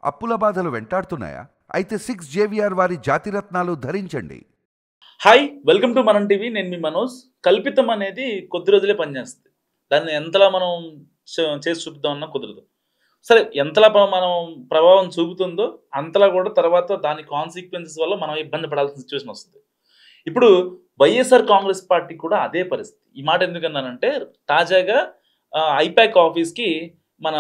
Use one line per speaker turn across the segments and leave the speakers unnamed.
అప్పుల బాధలు వెంటాడుతున్నాయా? అయితే 6 జేవిఆర్ వారి జాతిరత్నాలు ధరించండి.
హాయ్ వెల్కమ్ టు మనం టీవీ. నేను మీ మనోజ్. కల్పితం అనేది కొద్ది రోజులే పనిచేస్తుంది. దాన్ని ఎంతలా మనం చేసి చూపుదామన్నా కుదరదు. సరే, ఎంతలా మనం ప్రభావం చూపుతుందో అంతలా కూడా తర్వాత దాని కాన్సిక్వెన్సెస్ వల్ల మనం ఇబ్బంది పడాల్సిన సిచ్యువేషన్ వస్తుంది. ఇప్పుడు వైఎస్ఆర్ కాంగ్రెస్ పార్టీ కూడా అదే పరిస్థితి. ఈ మాట ఎందుకన్నానంటే, తాజాగా ఐపాక్ ఆఫీస్కి మన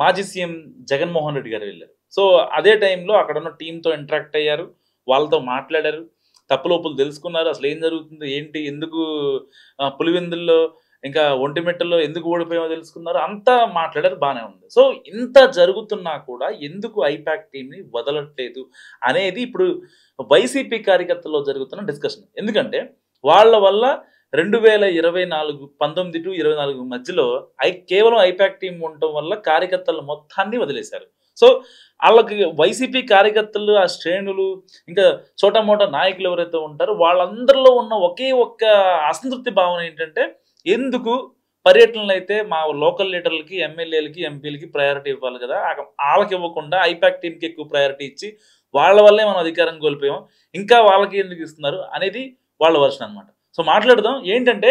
మాజీ సీఎం జగన్మోహన్ రెడ్డి గారు వెళ్ళారు. సో అదే టైంలో అక్కడ ఉన్న టీంతో ఇంటరాక్ట్ అయ్యారు, వాళ్ళతో మాట్లాడారు, తప్పులోపులు తెలుసుకున్నారు. అసలు ఏం జరుగుతుంది, ఏంటి, ఎందుకు పులివెందుల్లో ఇంకా ఒంటిమిట్టలో ఎందుకు ఓడిపోయామో తెలుసుకున్నారు, అంతా మాట్లాడారు, బాగానే ఉంది. సో ఇంత జరుగుతున్నా కూడా ఎందుకు ఐపాక్ టీంని వదలట్లేదు అనేది ఇప్పుడు వైసీపీ కార్యకర్తల్లో జరుగుతున్న డిస్కషన్. ఎందుకంటే వాళ్ళ వల్ల 2019 టు 24 మధ్యలో కేవలం ఐపాక్ టీం ఉండటం వల్ల కార్యకర్తల మొత్తాన్ని వదిలేశారు. సో వాళ్ళకి వైసీపీ కార్యకర్తలు, ఆ శ్రేణులు, ఇంకా చోటా మోటా నాయకులు ఎవరైతే ఉంటారో వాళ్ళందరిలో ఉన్న ఒకే ఒక్క అసంతృప్తి భావన ఏంటంటే, ఎందుకు పర్యటనలు అయితే మా లోకల్ లీడర్లకి, ఎమ్మెల్యేలకి, ఎంపీలకి ప్రయారిటీ ఇవ్వాలి కదా, వాళ్ళకి ఇవ్వకుండా ఐపాక్ టీంకి ఎక్కువ ప్రయారిటీ ఇచ్చి వాళ్ళ వల్లే మనం అధికారం కోల్పోయాం, ఇంకా వాళ్ళకి ఎందుకు ఇస్తున్నారు అనేది వాళ్ళ వర్షన్ అనమాట. సో మాట్లాడదాం. ఏంటంటే,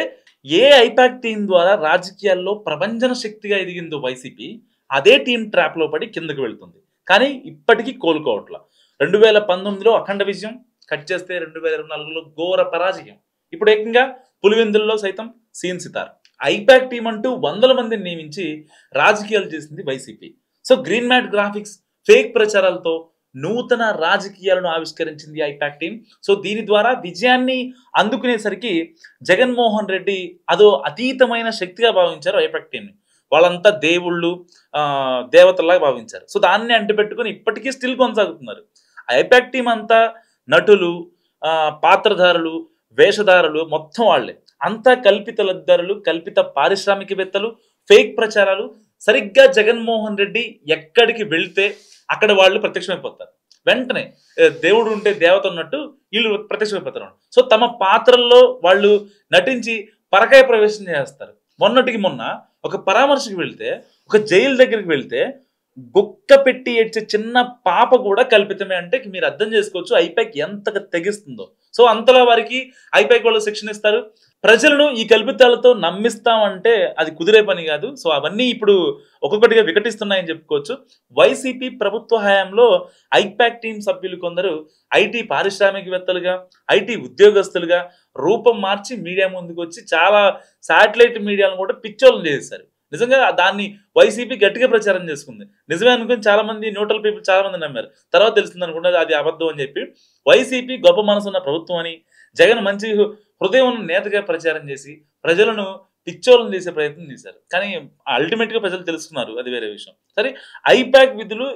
ఏ ఐపాక్ టీం ద్వారా రాజకీయాల్లో ప్రభంజన శక్తిగా ఎదిగిందో వైసీపీ, అదే టీం ట్రాప్లో పడి కిందకు వెళ్తుంది. కానీ ఇప్పటికీ కోలుకోవట్లా. 2019లో అఖండ విజయం, కట్ చేస్తే 2024లో ఘోర పరాజయం. ఇప్పుడు ఏకంగా పులివెందుల్లో సైతం సీన్ సితార్. ఐపాక్ టీం అంటూ 100 మందిని నియమించి రాజకీయాలు చేసింది YCP. So green mat graphics, fake ప్రచారాలతో నూతన రాజకీయాలను ఆవిష్కరించింది ఐపాక్ టీం. సో దీని ద్వారా విజయాన్ని అందుకునేసరికి జగన్మోహన్ రెడ్డి అదో అతీతమైన శక్తిగా భావించారు ఐపాక్ టీంని. వాళ్ళంతా దేవుళ్ళు, దేవతల్లాగా భావించారు. సో దాన్ని అంటిపెట్టుకుని ఇప్పటికీ స్టిల్ కొనసాగుతున్నారు. ఐపాక్ టీం అంతా నటులు, పాత్రధారులు, వేషధారులు, మొత్తం వాళ్లే. అంతా కల్పిత లబ్ధారులు, కల్పిత పారిశ్రామికవేత్తలు, ఫేక్ ప్రచారాలు. సరిగ్గా జగన్మోహన్ రెడ్డి ఎక్కడికి వెళ్తే అక్కడ వాళ్ళు ప్రత్యక్షమైపోతారు. వెంటనే దేవుడు ఉంటే దేవత ఉన్నట్టు వీళ్ళు ప్రత్యక్షమైపోతారు. సో తమ పాత్రల్లో వాళ్ళు నటించి పరకాయ ప్రవేశం చేస్తారు. మొన్నటికి మొన్న ఒక పరామర్శకు వెళ్తే, ఒక జైలు దగ్గరికి వెళ్తే గుక్క పెట్టి ఏడ్చే చిన్న పాప కూడా కల్పితమే. అంటే మీరు అర్థం చేసుకోవచ్చు ఐపాక్ ఎంతగా తెగిస్తుందో. సో అంతలా వారికి ఐపాక్ వాళ్ళు శిక్షణ ఇస్తారు. ప్రజలను ఈ కల్పితాలతో నమ్మిస్తామంటే అది కుదిరే పని కాదు. సో అవన్నీ ఇప్పుడు ఒక్కొక్కటిగా వికటిస్తున్నాయని చెప్పుకోవచ్చు. వైసీపీ ప్రభుత్వ హయాంలో ఐపాక్ టీం సభ్యులు కొందరు ఐటీ పారిశ్రామికవేత్తలుగా, ఐటీ ఉద్యోగస్తులుగా రూపం మార్చి మీడియా ముందుకు వచ్చి చాలా శాటిలైట్ మీడియాలను కూడా పిచ్చోళ్ళని చేశారు. నిజంగా దాన్ని వైసీపీ గట్టిగా ప్రచారం చేసుకుంది. నిజమే అనుకుని చాలా మంది న్యూట్రల్ పీపుల్ చాలా మంది నమ్మారు. తర్వాత తెలుస్తుంది అనుకుంటే అది అబద్ధం అని చెప్పి వైసీపీ గొప్ప మనసున్న ప్రభుత్వం అని, జగన్ మంచి హృదయం ఉన్న నేతగా ప్రచారం చేసి ప్రజలను పిచ్చోళ్ళని చేసే ప్రయత్నం చేశారు. కానీ అల్టిమేట్గా ప్రజలు తెలుసుకున్నారు, అది వేరే విషయం. సరే, ఐపాక్ విధులు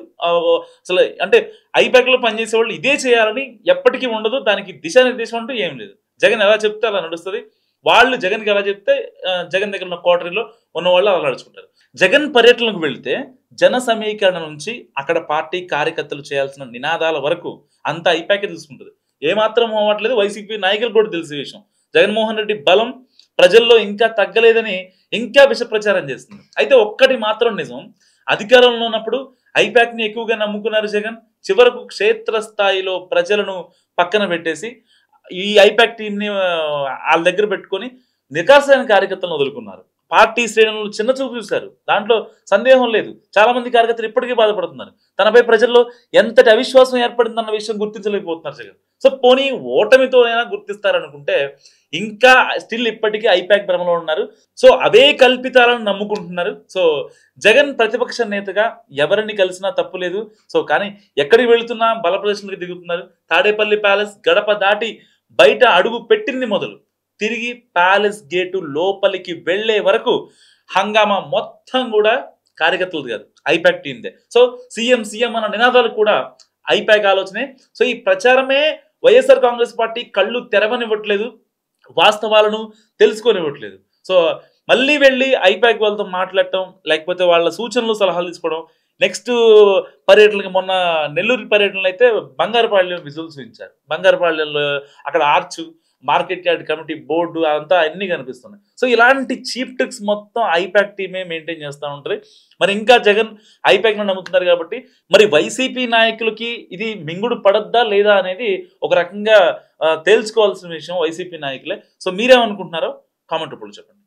అసలు అంటే ఐపాక్లో పనిచేసే వాళ్ళు ఇదే చేయాలని ఎప్పటికీ ఉండదు. దానికి దిశానిర్దేశం అంటూ ఏం లేదు. జగన్ ఎలా చెప్తే అలా నడుస్తుంది. వాళ్ళు జగన్కి ఎలా చెప్తే జగన్ దగ్గర ఉన్న కోటరీలో ఉన్న వాళ్ళు అలా నడుచుకుంటారు. జగన్ పర్యటనకు వెళ్తే జన సమీకరణ నుంచి అక్కడ పార్టీ కార్యకర్తలు చేయాల్సిన నినాదాల వరకు అంతా ఐపాకే చూసుకుంటుంది. ఏమాత్రం అవ్వట్లేదు. వైసీపీ నాయకులు కూడా తెలిసే విషయం. జగన్మోహన్ రెడ్డి బలం ప్రజల్లో ఇంకా తగ్గలేదని ఇంకా విష ప్రచారం చేస్తుంది. అయితే ఒక్కటి మాత్రం నిజం, అధికారంలో ఉన్నప్పుడు ఐపాక్ని ఎక్కువగా నమ్ముకున్నారు జగన్. చివరకు క్షేత్రస్థాయిలో ప్రజలను పక్కన పెట్టేసి ఈ ఐపాక్ టీంని వాళ్ళ దగ్గర పెట్టుకొని నికార్సైన కార్యకర్తలను వదులుకున్నారు. పార్టీ శ్రేణులను చిన్న చూపు చూశారు, దాంట్లో సందేహం లేదు. చాలా మంది కార్యకర్తలు ఇప్పటికీ బాధపడుతున్నారు. తనపై ప్రజల్లో ఎంతటి అవిశ్వాసం ఏర్పడిందన్న విషయం గుర్తించలేకపోతున్నారు జగన్. సో పోనీ ఓటమితోనైనా గుర్తిస్తారనుకుంటే ఇంకా స్టిల్ ఇప్పటికీ ఐపాక్ భ్రమలో ఉన్నారు. సో అవే కల్పితాలను నమ్ముకుంటున్నారు. సో జగన్ ప్రతిపక్ష నేతగా ఎవరిని కలిసినా తప్పులేదు. సో కానీ ఎక్కడికి వెళుతున్నా బల ప్రదర్శనలకు దిగుతున్నారు. తాడేపల్లి ప్యాలెస్ గడప దాటి బయట అడుగు పెట్టింది మొదలు తిరిగి ప్యాలెస్ గేటు లోపలికి వెళ్లే వరకు హంగామా మొత్తం కూడా కార్యకర్తలది కాదు, ఐపాక్ టీందే. సో సీఎం సీఎం అన్న నినాదాలు కూడా ఐపాక్ ఆలోచనే. సో ఈ ప్రచారమే వైఎస్ఆర్ కాంగ్రెస్ పార్టీ కళ్ళు తెరవనివ్వట్లేదు, వాస్తవాలను తెలుసుకోనివ్వట్లేదు. సో మళ్ళీ వెళ్ళి ఐపాక్ వాళ్ళతో మాట్లాడటం, లేకపోతే వాళ్ళ సూచనలు సలహాలు తీసుకోవడం. నెక్స్ట్ పర్యటనకి మొన్న నెల్లూరు పర్యటనలు అయితే బంగారుపాళ్యం విజువల్స్ చూపించారు. బంగారుపాళ్యంలో అక్కడ arch, market yard committee board అంతా అన్ని కనిపిస్తున్నాయి. సో ఇలాంటి చీప్ ట్రిక్స్ మొత్తం ఐపాక్ టీమే మెయింటైన్ చేస్తూ ఉంటుంది. మరి ఇంకా జగన్ ఐపాక్ను నమ్ముతున్నారు కాబట్టి మరి వైసీపీ నాయకులకి ఇది మింగుడు పడద్దా లేదా అనేది ఒక రకంగా తేల్చుకోవాల్సిన విషయం వైసీపీ నాయకులే. సో మీరేమనుకుంటున్నారో కామెంట్ రూపంలో చెప్పండి.